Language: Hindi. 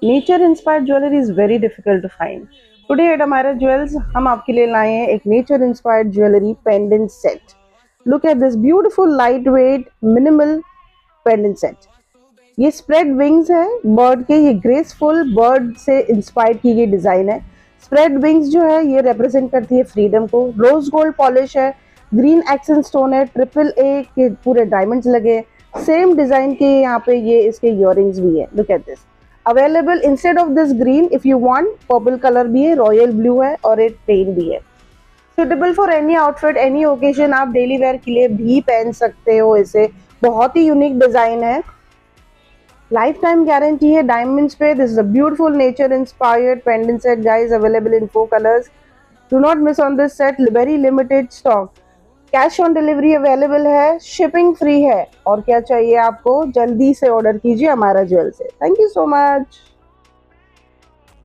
Nature inspired jewellery is very difficult to find. Today at Amayra jewels हम आपके लिए लाए हैं एक nature inspired jewellery pendant set. Look at this beautiful light weight minimal pendant set. ये स्प्रेड विंग्स है बर्ड के, ये ग्रेसफुल बर्ड से इंस्पायर्ड की गई डिजाइन है। स्प्रेड विंग्स जो है ये रिप्रेजेंट करती है फ्रीडम को। रोज गोल्ड पॉलिश है, ग्रीन एक्सेंट स्टोन है, ट्रिपल ए के पूरे डायमंड्स लगे। सेम डिजाइन के यहाँ पे ये इसके इयररिंग्स भी है। Look at this available instead of this green if you want purple colour भी है, रॉयल ब्लू है और एक पेन भी है। Suitable for any outfit any occasion, आप डेली वेयर के लिए भी पहन सकते हो इसे। बहुत ही यूनिक डिजाइन है, लाइफ टाइम गारंटी है डायमंड्स पे। This is a beautiful nature inspired pendant set guys, available in 4 colours. Do not miss on this set, very limited stock. Cash on delivery available है, शिपिंग फ्री है। और क्या चाहिए आपको, जल्दी से ऑर्डर कीजिए अमायरा ज्वेल से। Thank you so much.